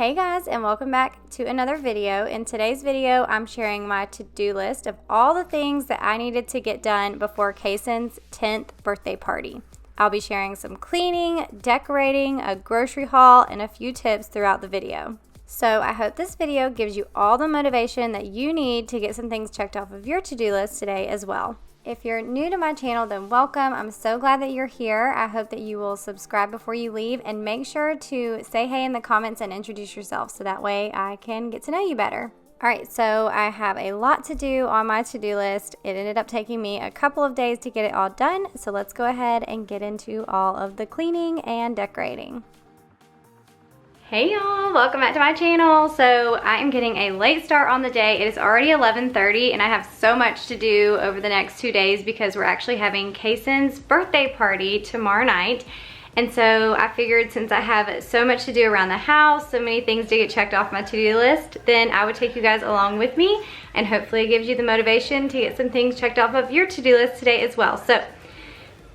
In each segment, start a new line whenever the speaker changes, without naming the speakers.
Hey guys, and welcome back to another video. In today's video, I'm sharing my to-do list of all the things that I needed to get done before Caycen's 10th birthday party. I'll be sharing some cleaning, decorating, a grocery haul, and a few tips throughout the video. So I hope this video gives you all the motivation that you need to get some things checked off of your to-do list today as well. If you're new to my channel, then welcome. I'm so glad that you're here. I hope that you will subscribe before you leave, and make sure to say hey in the comments and introduce yourself so that way I can get to know you better. Alright, so I have a lot to do on my to-do list. It ended up taking me a couple of days to get it all done, so let's go ahead and get into all of the cleaning and decorating. Hey y'all, welcome back to my channel. So I am getting a late start on the day. It is already 11:30 and I have so much to do over the next 2 days because we're actually having Caycen's birthday party tomorrow night. And so I figured since I have so much to do around the house, so many things to get checked off my to-do list, then I would take you guys along with me, and hopefully it gives you the motivation to get some things checked off of your to-do list today as well. So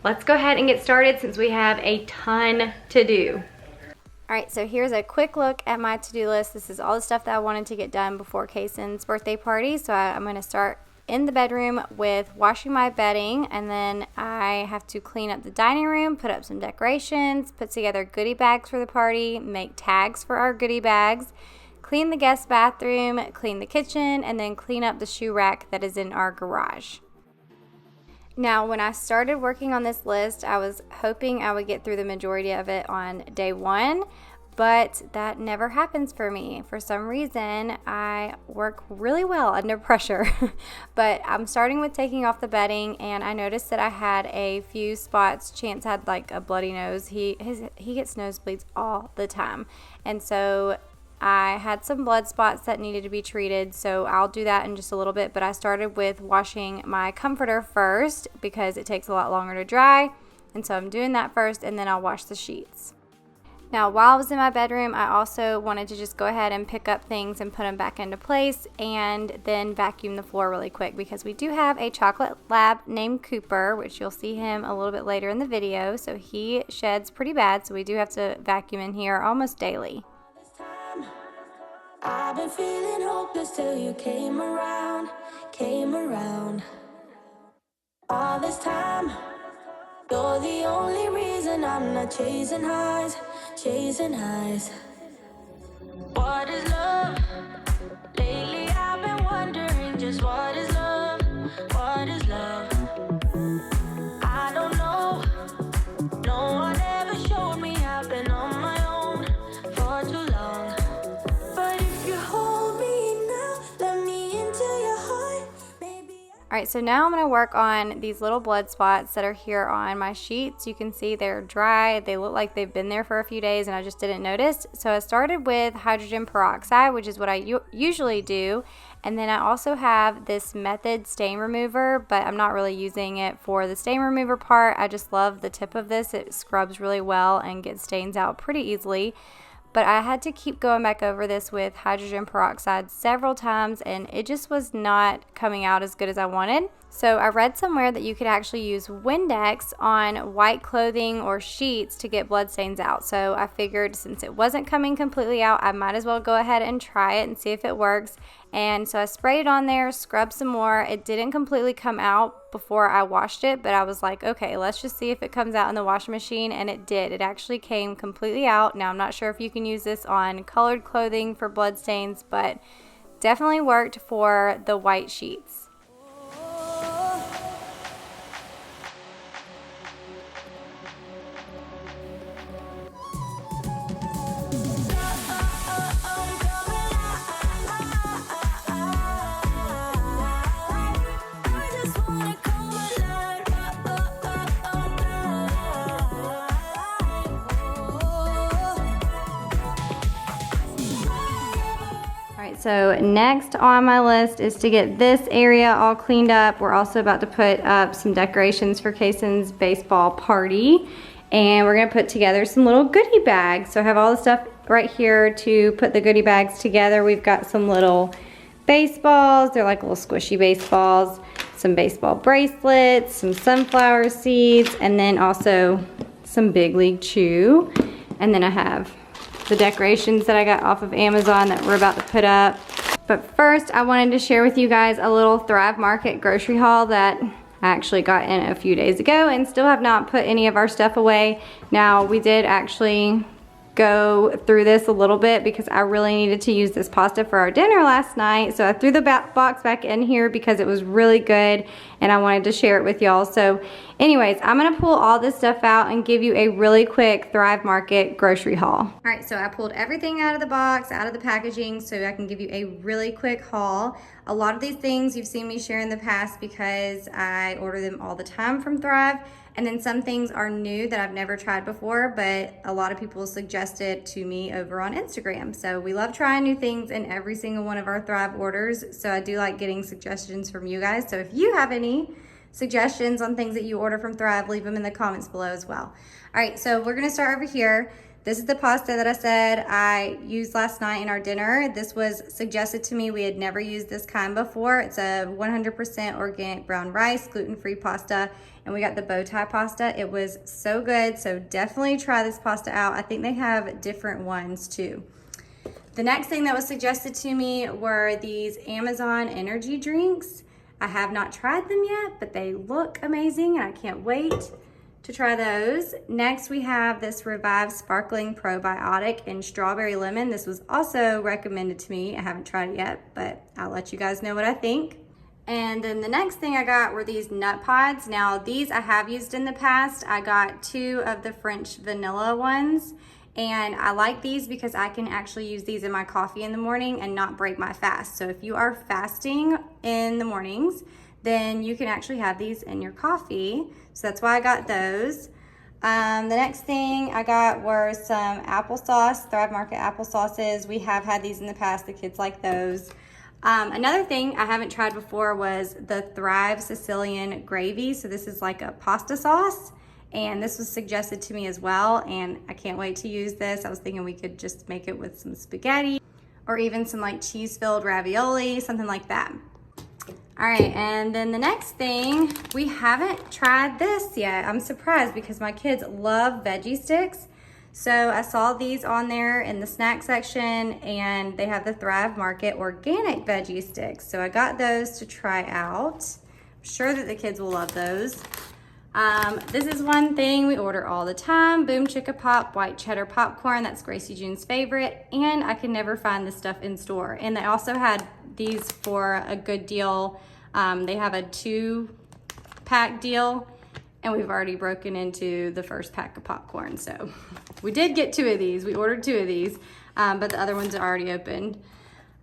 let's go ahead and get started since we have a ton to do. Alright, so here's a quick look at my to-do list. This is all the stuff that I wanted to get done before Caycen's birthday party. So I'm going to start in the bedroom with washing my bedding, and then I have to clean up the dining room, put up some decorations, put together goodie bags for the party, make tags for our goodie bags, clean the guest bathroom, clean the kitchen, and then clean up the shoe rack that is in our garage. Now, when I started working on this list, I was hoping I would get through the majority of it on day one, but that never happens for me. For some reason, I work really well under pressure. But I'm starting with taking off the bedding, and I noticed that I had a few spots. Chance had like a bloody nose. He gets nosebleeds all the time. And so I had some blood spots that needed to be treated, so I'll do that in just a little bit. But I started with washing my comforter first because it takes a lot longer to dry, and so I'm doing that first, and then I'll wash the sheets. Now, while I was in my bedroom, I also wanted to just go ahead and pick up things and put them back into place, and then vacuum the floor really quick because we do have a chocolate lab named Cooper, which you'll see him a little bit later in the video. So he sheds pretty bad, so we do have to vacuum in here almost daily.
I've been feeling hopeless till you came around. All this time, you're the only reason I'm not chasing highs. What is love? Lately I've been wondering just what is love? I don't know. No one ever showed me I've been on my own for too long.
Alright, so now I'm going to work on these little blood spots that are here on my sheets. You can see they're dry. They look like they've been there for a few days and I just didn't notice. So I started with hydrogen peroxide, which is what I usually do. And then I also have this Method stain remover, but I'm not really using it for the stain remover part. I just love the tip of this. It scrubs really well and gets stains out pretty easily. But I had to keep going back over this with hydrogen peroxide several times, and it just was not coming out as good as I wanted. So I read somewhere that you could actually use Windex on white clothing or sheets to get blood stains out. So I figured since it wasn't coming completely out, I might as well go ahead and try it and see if it works. And so I sprayed it on there, scrubbed some more. It didn't completely come out before I washed it, but I was like, okay, let's just see if it comes out in the washing machine, and it did. It actually came completely out. Now, I'm not sure if you can use this on colored clothing for blood stains, but definitely worked for the white sheets. So next on my list is to get this area all cleaned up. We're also about to put up some decorations for Caycen's baseball party, and we're gonna put together some little goodie bags. So I have all the stuff right here to put the goodie bags together. We've got some little baseballs. They're like little squishy baseballs, some baseball bracelets, some sunflower seeds, and then also some Big League Chew. And then I have the decorations that I got off of Amazon that we're about to put up. But first, I wanted to share with you guys a little Thrive Market grocery haul that I actually got in a few days ago and still have not put any of our stuff away. Now, we did actually go through this a little bit because I really needed to use this pasta for our dinner last night. So I threw the box back in here because it was really good and I wanted to share it with y'all. So anyways, I'm gonna pull all this stuff out and give you a really quick Thrive Market grocery haul. All right, so I pulled everything out of the box, out of the packaging, so I can give you a really quick haul. A lot of these things you've seen me share in the past because I order them all the time from Thrive. And then some things are new that I've never tried before, but a lot of people suggested to me over on Instagram. So we love trying new things in every single one of our Thrive orders. So I do like getting suggestions from you guys. So if you have any suggestions on things that you order from Thrive, leave them in the comments below as well. All right, so we're gonna start over here. This is the pasta that I said I used last night in our dinner. This was suggested to me. We had never used this kind before. It's a 100% organic brown rice, gluten-free pasta, and we got the bow tie pasta. It was so good, so definitely try this pasta out. I think they have different ones too. The next thing that was suggested to me were these Amazon energy drinks. I have not tried them yet, but they look amazing and I can't wait to try those. Next, we have this Revive Sparkling Probiotic in Strawberry Lemon. This was also recommended to me. I haven't tried it yet, but I'll let you guys know what I think. And then the next thing I got were these nut pods. Now, these I have used in the past. I got 2 of the French vanilla ones, and I like these because I can actually use these in my coffee in the morning and not break my fast. So if you are fasting in the mornings, then you can actually have these in your coffee. So that's why I got those. The next thing I got were some applesauce, Thrive Market applesauces. We have had these in the past. The kids like those. Another thing I haven't tried before was the Thrive Sicilian gravy. So this is like a pasta sauce, and this was suggested to me as well, and I can't wait to use this. I was thinking we could just make it with some spaghetti or even some like cheese-filled ravioli, something like that. All right, and then the next thing, we haven't tried this yet. I'm surprised because my kids love veggie sticks. So I saw these on there in the snack section, and they have the Thrive Market organic veggie sticks. So I got those to try out. I'm sure that the kids will love those. This is one thing we order all the time, Boom Chicka Pop white cheddar popcorn. That's Gracie June's favorite, and I can never find this stuff in store. And they also had these for a good deal. They have a 2-pack deal, and we've already broken into the first pack of popcorn. So we did get 2 of these. We ordered 2 of these, but the other ones are already opened.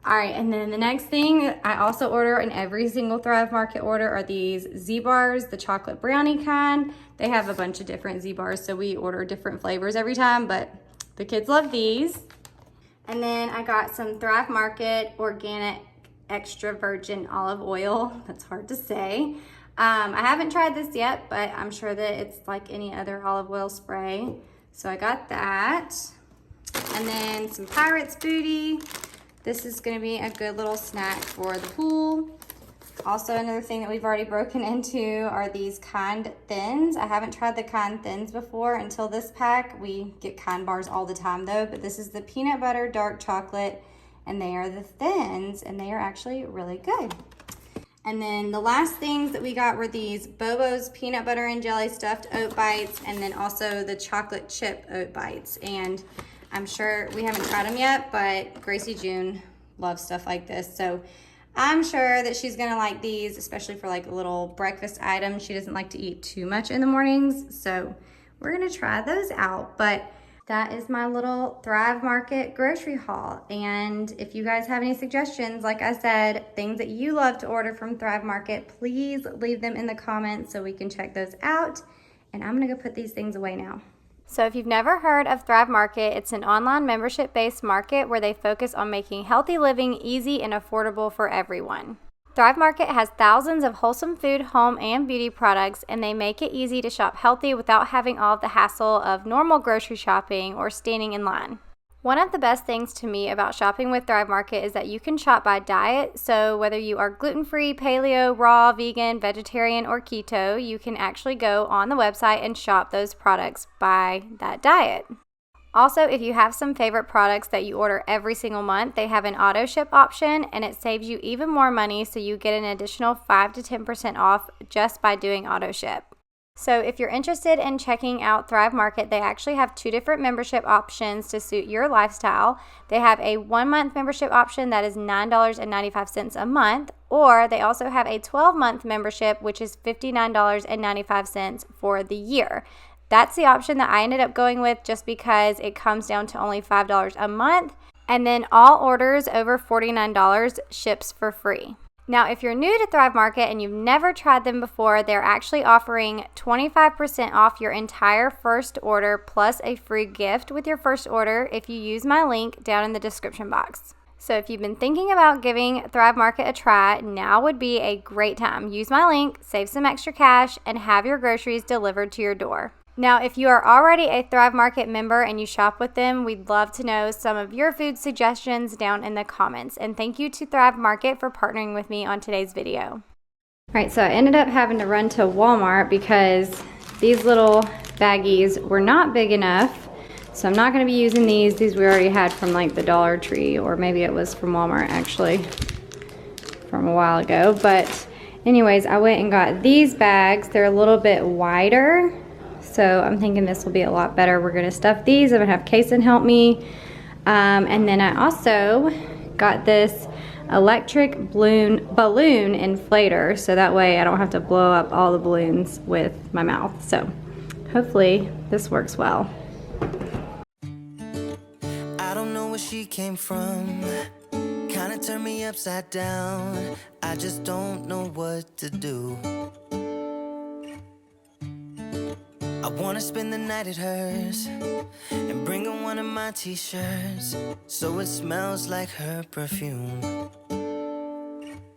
All right, and then the next thing I also order in every single Thrive Market order are these Z-Bars, the chocolate brownie kind. They have a bunch of different Z-Bars, so we order different flavors every time, but the kids love these. And then I got some Thrive Market organic extra virgin olive oil. That's hard to say. I haven't tried this yet, but I'm sure that it's like any other olive oil spray. So I got that. And then some Pirates Booty. This is gonna be a good little snack for the pool. Also, another thing that we've already broken into are these Kind Thins. I haven't tried the Kind Thins before until this pack. We get Kind bars all the time though, but this is the peanut butter dark chocolate, and they are the Thins, and they are actually really good. And then the last things that we got were these Bobo's peanut butter and jelly stuffed oat bites, and then also the chocolate chip oat bites. And I'm sure we haven't tried them yet, but Gracie June loves stuff like this. So I'm sure that she's gonna like these, especially for like a little breakfast item. She doesn't like to eat too much in the mornings, so we're gonna try those out. But that is my little Thrive Market grocery haul. And if you guys have any suggestions, like I said, things that you love to order from Thrive Market, please leave them in the comments so we can check those out. And I'm gonna go put these things away now. So if you've never heard of Thrive Market, it's an online membership-based market where they focus on making healthy living easy and affordable for everyone. Thrive Market has thousands of wholesome food, home, and beauty products, and they make it easy to shop healthy without having all of the hassle of normal grocery shopping or standing in line. One of the best things to me about shopping with Thrive Market is that you can shop by diet, so whether you are gluten-free, paleo, raw, vegan, vegetarian, or keto, you can actually go on the website and shop those products by that diet. Also, if you have some favorite products that you order every single month, they have an auto ship option, and it saves you even more money, so you get an additional 5 to 10% off just by doing auto ship. So if you're interested in checking out Thrive Market, they actually have 2 different membership options to suit your lifestyle. They have a 1-month membership option that is $9.95 a month, or they also have a 12-month membership, which is $59.95 for the year. That's the option that I ended up going with just because it comes down to only $5 a month, and then all orders over $49 ships for free. Now, if you're new to Thrive Market and you've never tried them before, they're actually offering 25% off your entire first order plus a free gift with your first order if you use my link down in the description box. So if you've been thinking about giving Thrive Market a try, now would be a great time. Use my link, save some extra cash, and have your groceries delivered to your door. Now, if you are already a Thrive Market member and you shop with them, we'd love to know some of your food suggestions down in the comments. And thank you to Thrive Market for partnering with me on today's video. All right, so I ended up having to run to Walmart because these little baggies were not big enough. So I'm not going to be using these. These we already had from like the Dollar Tree, or maybe it was from Walmart actually from a while ago. But anyways, I went and got these bags. They're a little bit wider. So I'm thinking this will be a lot better. We're gonna stuff these. I'm gonna have Caycen help me. And then I also got this electric balloon inflator, so that way I don't have to blow up all the balloons with my mouth. So hopefully this works well.
I don't know where she came from. Kinda turned me upside down. I just don't know what to do. I wanna spend the night at hers and bring her one of my t-shirts so it smells like her perfume.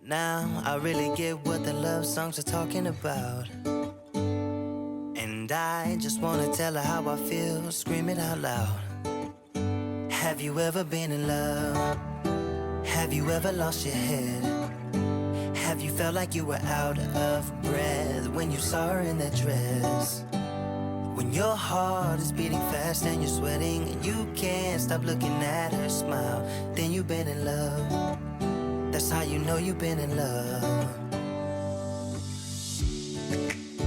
Now I really get what the love songs are talking about, and I just wanna tell her how I feel, scream it out loud. Have you ever been in love? Have you ever lost your head? Have you felt like you were out of breath when you saw her in that dress? When your heart is beating fast and you're sweating and you can't stop looking at her smile, then you've been in love. That's how you know you've been in love.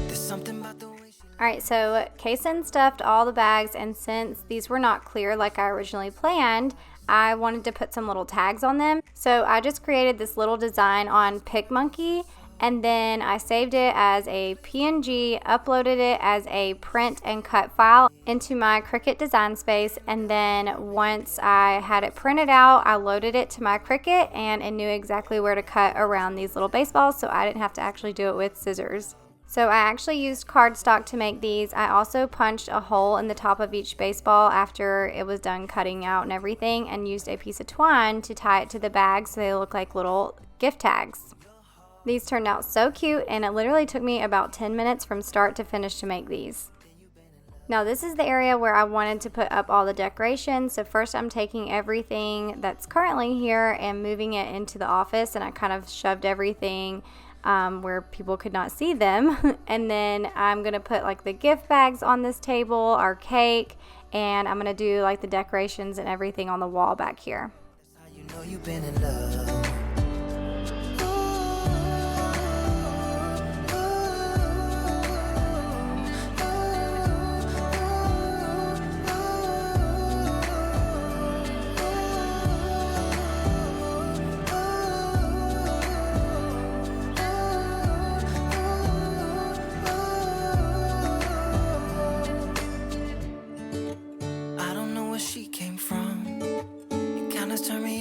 There's something about the way she...
All right, so Caycen stuffed all the bags, and since these were not clear like I originally planned, I wanted to put some little tags on them. So I just created this little design on PicMonkey, and then I saved it as a PNG, uploaded it as a print and cut file into my Cricut design space, and then once I had it printed out, I loaded it to my Cricut, and it knew exactly where to cut around these little baseballs, so I didn't have to actually do it with scissors. So I actually used cardstock to make these. I also punched a hole in the top of each baseball after it was done cutting out and everything, and used a piece of twine to tie it to the bag so they look like little gift tags. These turned out so cute, and it literally took me about 10 minutes from start to finish to make these. Now this is the area where I wanted to put up all the decorations. So first I'm taking everything that's currently here and moving it into the office, and I kind of shoved everything where people could not see them. And then I'm gonna put like the gift bags on this table, our cake, and I'm gonna do like the decorations and everything on the wall back here.
That's how you know you've been in love.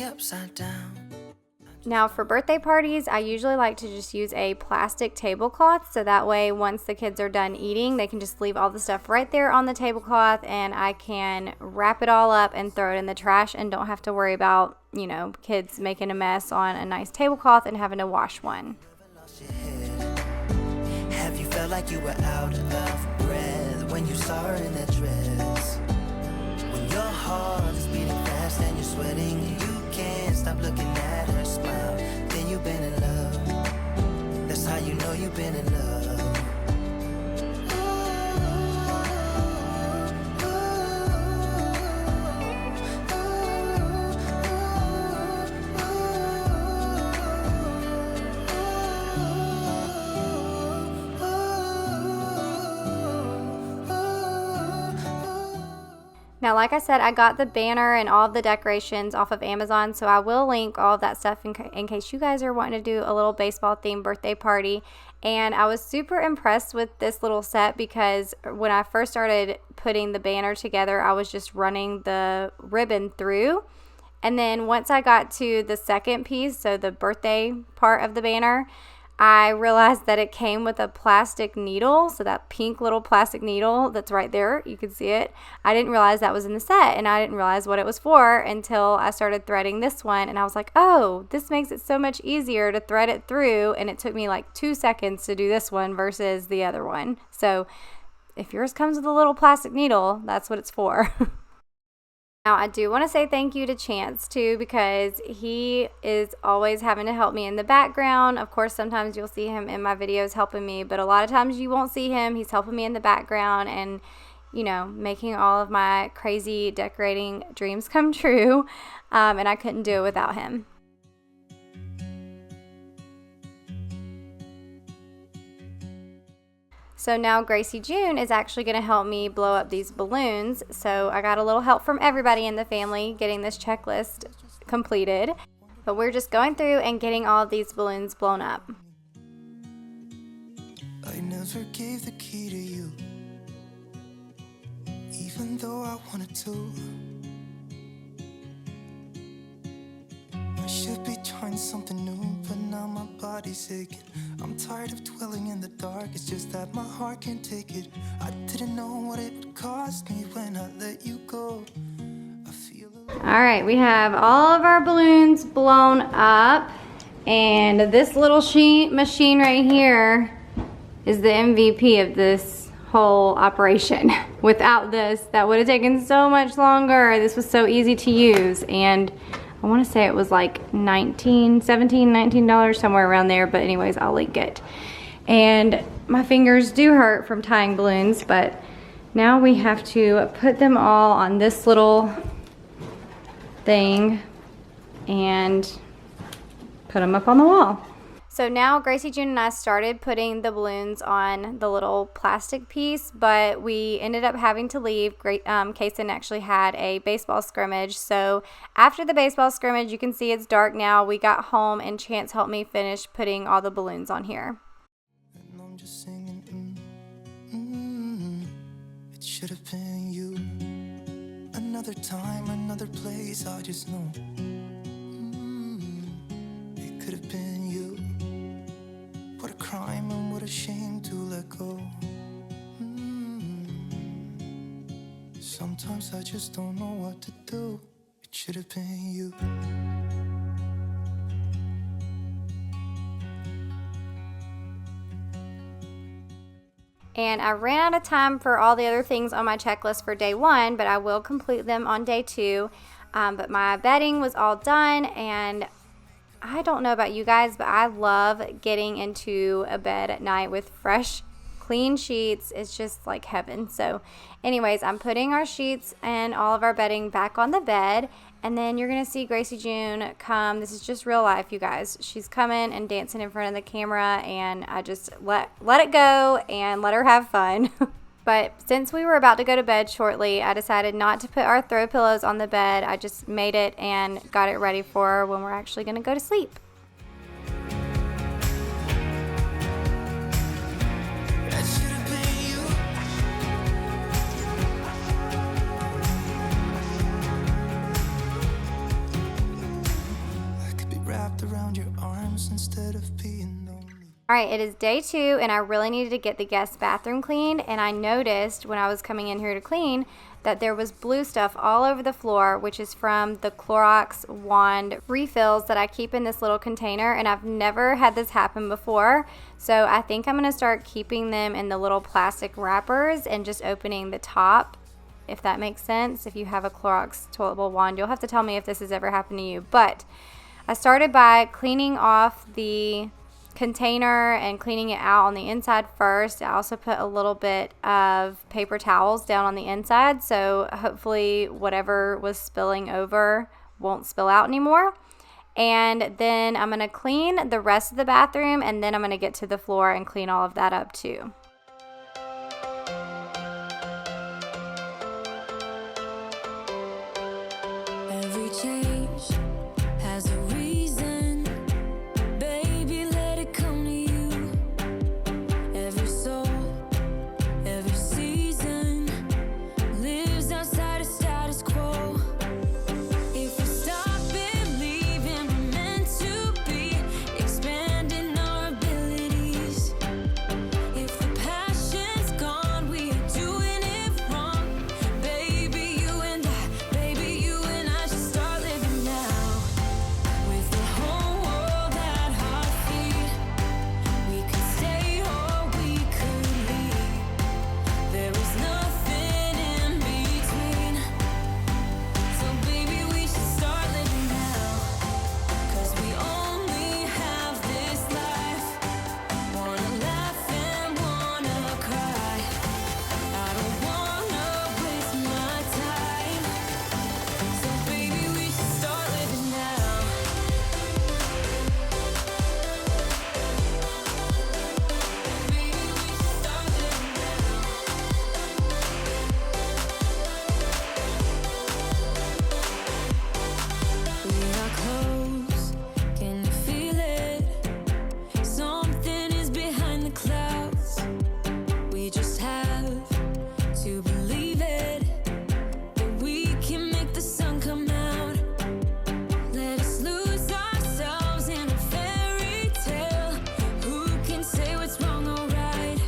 Upside down.
Now for birthday parties, I usually like to just use a plastic tablecloth, so that way once the kids are done eating, they can just leave all the stuff right there on the tablecloth, and I can wrap it all up and throw it in the trash and don't have to worry about, you know, kids making a mess on a nice tablecloth and having to wash one.
Have you felt like you were out of breath when you saw her in that dress? When your heart is beating fast and you're sweating and you can't stop looking at her smile, then you've been in love. That's how you know you've been in love.
Now, like I said, I got the banner and all of the decorations off of Amazon, so I will link all of that stuff in case you guys are wanting to do a little baseball themed birthday party. And I was super impressed with this little set because when I first started putting the banner together, I was just running the ribbon through. And then once I got to the second piece, so the birthday part of the banner, I realized that it came with a plastic needle, so that pink little plastic needle that's right there, you can see it. I didn't realize that was in the set, and I didn't realize what it was for until I started threading this one, and I was like, oh, this makes it so much easier to thread it through, and it took me like 2 seconds to do this one versus the other one. So if yours comes with a little plastic needle, that's what it's for. Now, I do want to say thank you to Chance, too, because he is always having to help me in the background. Of course, sometimes you'll see him in my videos helping me, but a lot of times you won't see him. He's helping me in the background and, you know, making all of my crazy decorating dreams come true, and I couldn't do it without him. So now Gracie June is actually going to help me blow up these balloons. So I got a little help from everybody in the family getting this checklist completed. But we're just going through and getting all of these balloons blown up.
I never gave the key to you, even though I wanted to. I should be trying something new, but now my body's aching. I'm tired of dwelling in the dark, it's just that my heart can't take it. I didn't know what it would cost me when I let you go. I feel
All right, we have all of our balloons blown up, and this little machine right here is the MVP of this whole operation. Without this, that would have taken so much longer. This was so easy to use, and I want to say it was like $19 somewhere around there, but anyways, I'll link it. And my fingers do hurt from tying balloons, but now we have to put them all on this little thing and put them up on the wall. So now Gracie June and I started putting the balloons on the little plastic piece, but we ended up having to leave. Caycen actually had a baseball scrimmage. So after the baseball scrimmage, you can see it's dark now. We got home and Chance helped me finish putting all the balloons on here.
and I'm just singing, it should have been you. Another time, another place, I just know. It could have been you. What a crime and what a shame to let go. Sometimes I just don't know what to do. It should have been you.
And I ran out of time for all the other things on my checklist for day one, but I will complete them on day two. But my bedding was all done, and I don't know about you guys, but I love getting into a bed at night with fresh, clean sheets. It's just like heaven. So anyways, I'm putting our sheets and all of our bedding back on the bed, and then you're going to see Gracie June come. This is just real life, you guys. She's coming and dancing in front of the camera, and I just let it go and let her have fun. But since we were about to go to bed shortly, I decided not to put our throw pillows on the bed. I just made it and got it ready for when we're actually going to go to sleep.
That should have been you. I could be wrapped around your arms instead of being lonely.
All right, it is day two, and I really needed to get the guest bathroom cleaned, and I noticed when I was coming in here to clean that there was blue stuff all over the floor, which is from the Clorox wand refills that I keep in this little container, and I've never had this happen before, so I think I'm going to start keeping them in the little plastic wrappers and just opening the top, if that makes sense. If you have a Clorox toilet bowl wand, you'll have to tell me if this has ever happened to you, but I started by cleaning off the container and cleaning it out on the inside first. I also put a little bit of paper towels down on the inside, so hopefully whatever was spilling over won't spill out anymore. And then I'm going to clean the rest of the bathroom, and then I'm going to get to the floor and clean all of that up too.
to believe it, that we can make the sun come out. Let us lose ourselves in a fairy tale. Who can say what's wrong or right?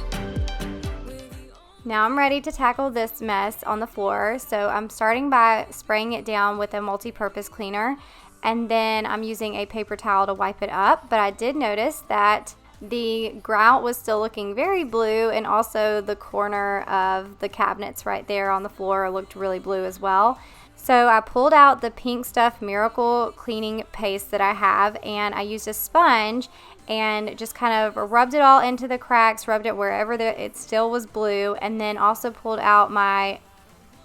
Now I'm ready to tackle this mess on the floor. So I'm starting by spraying it down with a multi-purpose cleaner, and then I'm using a paper towel to wipe it up. But I did notice that the grout was still looking very blue, and also the corner of the cabinets right there on the floor looked really blue as well. So I pulled out the Pink Stuff Miracle cleaning paste that I have, and I used a sponge and just kind of rubbed it all into the cracks, rubbed it wherever it still was blue, and then also pulled out my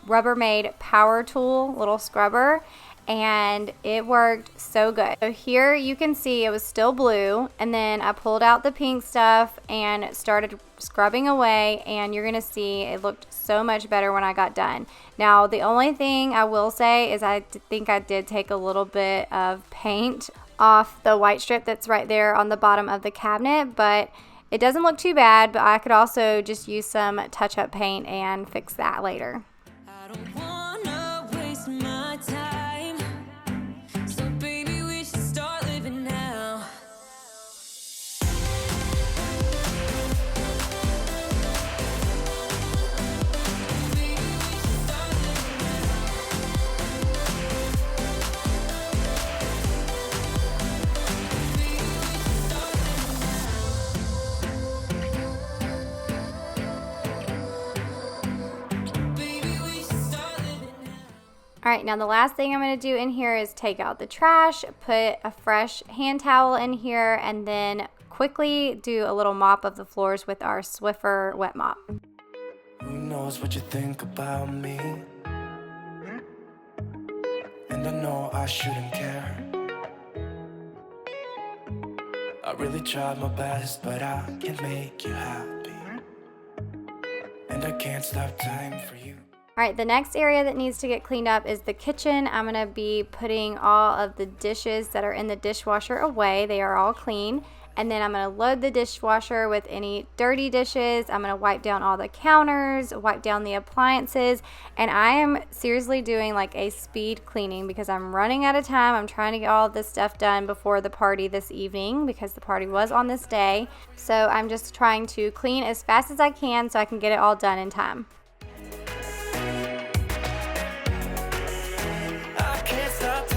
Rubbermaid Power Tool little scrubber, and it worked so good. So here you can see it was still blue, and then I pulled out the pink stuff and started scrubbing away, and you're gonna see it looked so much better when I got done. Now the only thing I will say is I think I did take a little bit of paint off the white strip that's right there on the bottom of the cabinet, but it doesn't look too bad. But I could also just use some touch-up paint and fix that later.
I don't wanna waste my time, so baby we should start living now. Baby, we should start living
All right, now the last thing I'm going to do in here is take out the trash, put a fresh hand towel in here, and then quickly do a little mop of the floors with our Swiffer wet mop.
Who knows what you think about me? And I know I shouldn't care. I really tried my best, but I can't make you happy. And I can't stop time for you.
All right, the next area that needs to get cleaned up is the kitchen. I'm gonna be putting all of the dishes that are in the dishwasher away. They are all clean. And then I'm gonna load the dishwasher with any dirty dishes. I'm gonna wipe down all the counters, wipe down the appliances. And I am seriously doing like a speed cleaning because I'm running out of time. I'm trying to get all of this stuff done before the party this evening because the party was on this day. So I'm just trying to clean as fast as I can so I can get it all done in time.
Stop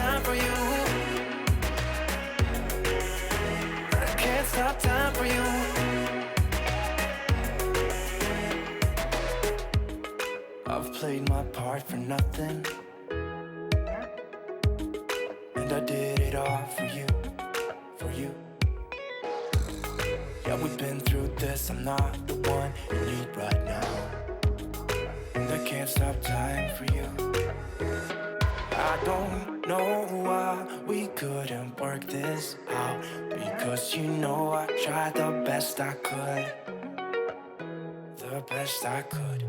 time for you. I've played my part for nothing, and I did it all for you, for you. Yeah, we've been through this. I'm not the one you need right now, and I can't stop time for you. I don't know why we couldn't work this out, because you know I tried the best I could, the best I could.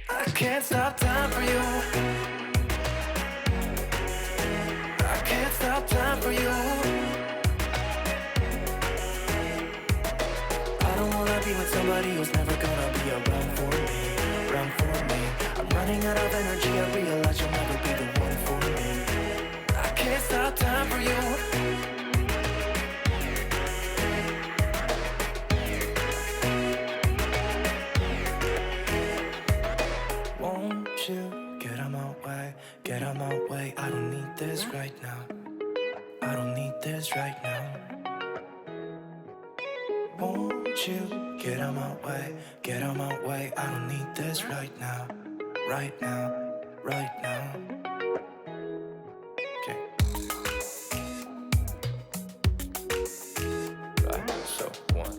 I can't stop time for you. I can't stop time for you. I don't wanna be with somebody who's never gonna be around for me, around for me. I'm running out of energy, I realize you'll never be the one for me. I can't stop time for you. Won't you get out my way, get out my way. I don't need this right now, I don't need this right now. Won't you get out my way, get out my way. I don't need this right now, right now, right now. Okay. Right, so one.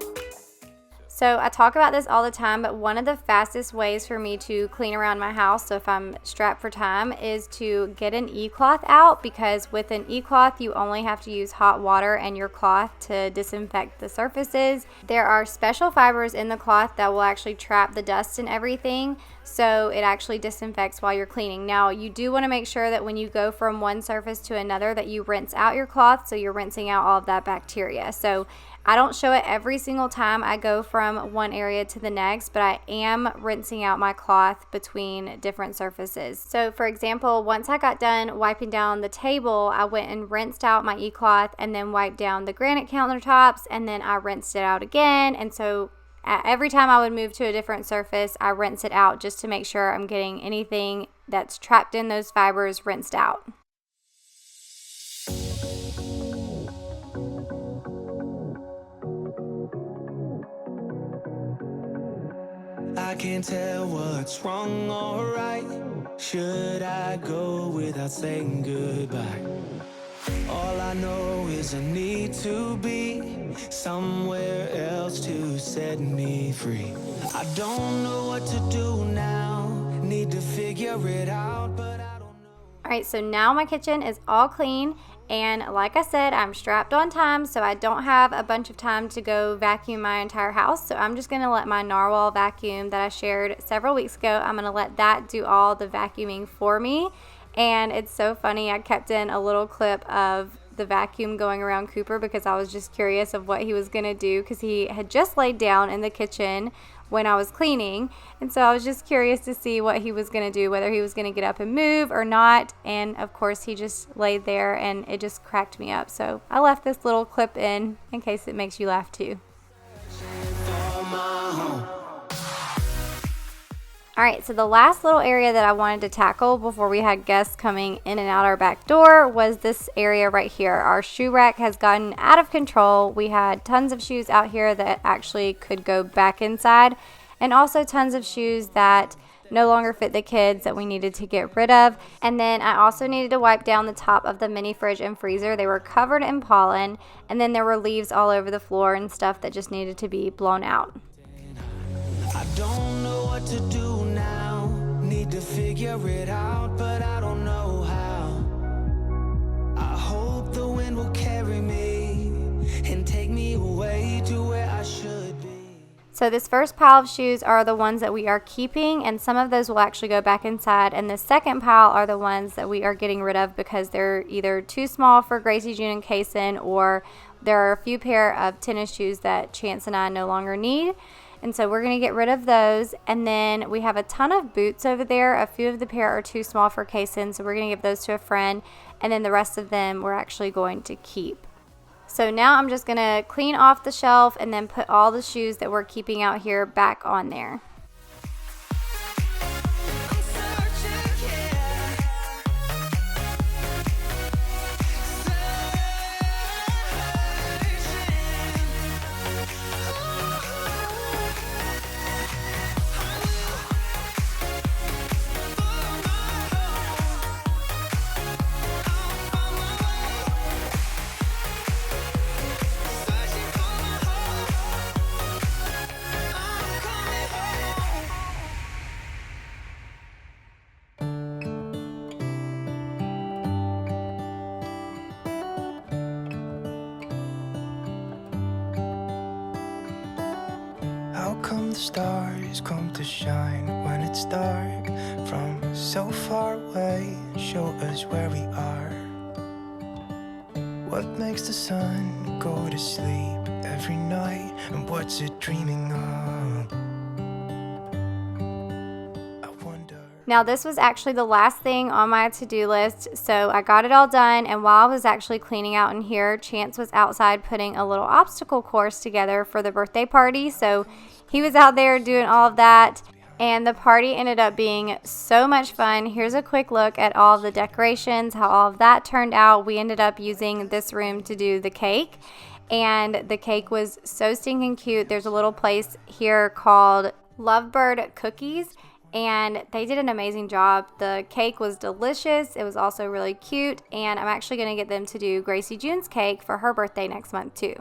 So I talk about this all the time, but one of the fastest ways for me to clean around my house, so if I'm strapped for time, is to get an e-cloth out, because with an e-cloth you only have to use hot water and your cloth to disinfect the surfaces. There are special fibers in the cloth that will actually trap the dust and everything, so it actually disinfects while you're cleaning. Now you do want to make sure that when you go from one surface to another that you rinse out your cloth, so you're rinsing out all of that bacteria. So I don't show it every single time I go from one area to the next, but I am rinsing out my cloth between different surfaces. So for example, once I got done wiping down the table, I went and rinsed out my e-cloth and then wiped down the granite countertops, and then I rinsed it out again. And so every time I would move to a different surface, I rinse it out just to make sure I'm getting anything that's trapped in those fibers rinsed out.
I can't tell what's wrong or right. Should I go without saying goodbye? All I know is I need to be somewhere else to set me free. I don't know what to do now. Need to figure it out, but I don't know.
All right, so now my kitchen is all clean. And like I said, I'm strapped on time, so I don't have a bunch of time to go vacuum my entire house. So I'm just going to let my narwhal vacuum that I shared several weeks ago, I'm going to let that do all the vacuuming for me. And it's so funny, I kept in a little clip of the vacuum going around Cooper because I was just curious of what he was going to do, because he had just laid down in the kitchen when I was cleaning, and so I was just curious to see what he was going to do, whether he was going to get up and move or not. And of course he just laid there, and it just cracked me up. So I left this little clip in case it makes you laugh too. Alright, so the last little area that I wanted to tackle before we had guests coming in and out our back door was this area right here. Our shoe rack has gotten out of control. We had tons of shoes out here that actually could go back inside, and also tons of shoes that no longer fit the kids that we needed to get rid of. And then I also needed to wipe down the top of the mini fridge and freezer. They were covered in pollen, and then there were leaves all over the floor and stuff that just needed to be blown out.
I don't know what to do now. Need to figure it out, but I don't know how. I hope the wind will carry me and take me away to where I should be.
So this first pile of shoes are the ones that we are keeping, and some of those will actually go back inside. And the second pile are the ones that we are getting rid of because they're either too small for Gracie, June, and Caycen, or there are a few pair of tennis shoes that Chance and I no longer need. And so we're going to get rid of those. And then we have a ton of boots over there. A few of the pair are too small for Caycen, so we're going to give those to a friend. And then the rest of them we're actually going to keep. So now I'm just going to clean off the shelf and then put all the shoes that we're keeping out here back on there.
How come the stars come to shine when it's dark from so far away and show us where we are? What makes the sun go to sleep every night, and what's it dreaming of? I wonder.
Now this was actually the last thing on my to-do list, so I got it all done, and while I was actually cleaning out in here, Chance was outside putting a little obstacle course together for the birthday party, so he was out there doing all of that, and the party ended up being so much fun. Here's a quick look at all of the decorations, how all of that turned out. We ended up using this room to do the cake, and the cake was so stinking cute. There's a little place here called Lovebird Cookies, and they did an amazing job. The cake was delicious. It was also really cute, and I'm actually going to get them to do Gracie June's cake for her birthday next month too.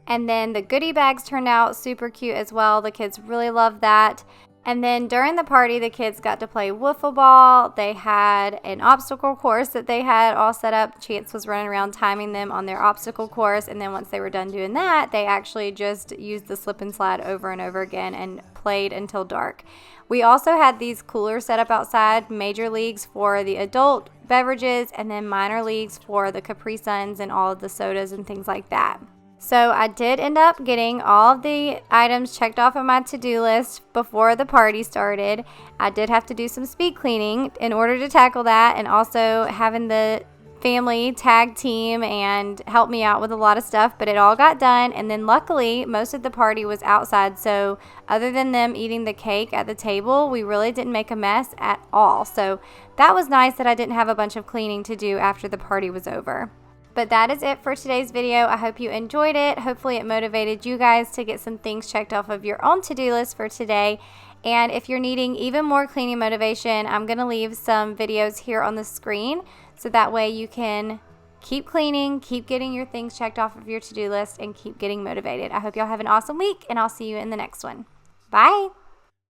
And then the goodie bags turned out super cute as well. The kids really loved that. And then during the party, the kids got to play wiffle ball. They had an obstacle course that they had all set up. Chance was running around timing them on their obstacle course. And then once they were done doing that, they actually just used the slip and slide over and over again and played until dark. We also had these coolers set up outside, major leagues for the adult beverages, and then minor leagues for the Capri Suns and all of the sodas and things like that. So I did end up getting all of the items checked off of my to-do list before the party started. I did have to do some speed cleaning in order to tackle that, and also having the family tag team and help me out with a lot of stuff, but it all got done. And then luckily most of the party was outside, so other than them eating the cake at the table, we really didn't make a mess at all. So that was nice that I didn't have a bunch of cleaning to do after the party was over. But that is it for today's video. I hope you enjoyed it. Hopefully it motivated you guys to get some things checked off of your own to-do list for today. And if you're needing even more cleaning motivation, I'm going to leave some videos here on the screen so that way you can keep cleaning, keep getting your things checked off of your to-do list, and keep getting motivated. I hope y'all have an awesome week, and I'll see you in the next one. Bye!